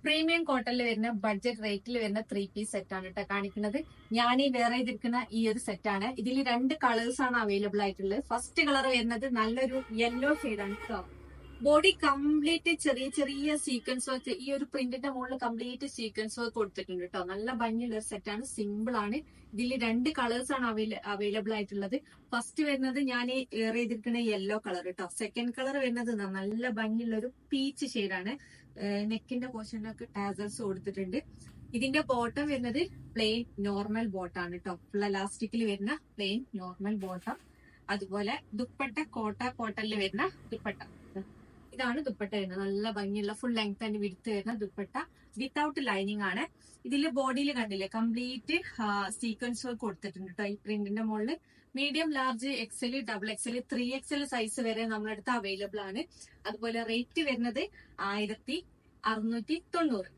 Premium കോട്ടണിൽ വരുന്ന budget റേറ്റിൽ വരുന്ന 3 പീസ് സെറ്റ് ആണ് കേട്ടോ കാണിക്കുന്നത്. ഞാൻ ഈ വേറെ ചെയ്തിരിക്കുന്ന ഈ ഒരു സെറ്റ് ആണ്. ഇതിൽ 2 കളേഴ്സ് ആണ് അവൈലബിൾ ആയിട്ടുള്ളത്. ഫസ്റ്റ് കളർ വരുന്നത് നല്ലൊരു യെല്ലോ ഷെയ്ഡാണ് കേട്ടോ. ബോഡി കംപ്ലീറ്റ് ചെറിയ ചെറിയ സീക്വൻസ് വർക്ക്, ഈ ഒരു പ്രിന്റിന്റെ മുകളിൽ കംപ്ലീറ്റ് സീക്വൻസ് വർക്ക് കൊടുത്തിട്ടുണ്ട് കേട്ടോ. നല്ല ഭംഗിയുള്ള ഒരു സെറ്റ് ആണ്, സിമ്പിൾ ആണ്. ഇതിൽ 2 കളേഴ്സ് ആണ് അവൈലബിൾ ആയിട്ടുള്ളത്. ഫസ്റ്റ് വരുന്നത് ഞാൻ എയർ ചെയ്തിരിക്കുന്ന യെല്ലോ കളർ കേട്ടോ. സെക്കൻഡ് കളർ വരുന്നത് നല്ല ഭംഗിയുള്ള ഒരു പീച്ച് ഷെയ്ഡാണ്. നെക്കിന്റെ പോർഷനിലൊക്കെ ടാസൽസ് കൊടുത്തിട്ടുണ്ട്. ഇതിന്റെ ബോട്ടം വരുന്നത് പ്ലെയിൻ നോർമൽ ബോട്ടാണ് കേട്ടോ. ഫുൾ എലാസ്റ്റിക്കിൽ വരുന്ന പ്ലെയിൻ നോർമൽ ബോട്ടം. അതുപോലെ ദുപ്പട്ട കോട്ടണിൽ വരുന്ന ദുപ്പട്ട. ഇതാണ് ദുപ്പട്ട വരുന്നത്. നല്ല ഭംഗിയുള്ള ഫുൾ ലെങ്ത് ആൻഡ് വിഡ്ത്ത് വരുന്ന ദുപ്പട്ട വിത്തൗട്ട് ലൈനിങ് ആണ്. ഇതില് ബോഡിയിൽ കണ്ടില്ലേ കംപ്ലീറ്റ് സീക്വൻസ് വർക്ക് കൊടുത്തിട്ടുണ്ട് കേട്ടോ. ഈ പ്രിന്റിന്റെ മുകളിൽ medium, large, XL, double XL, 3XL size വരെ നമ്മുടെ അടുത്ത് അവൈലബിൾ ആണ്. അതുപോലെ റേറ്റ് വരുന്നത് 1690.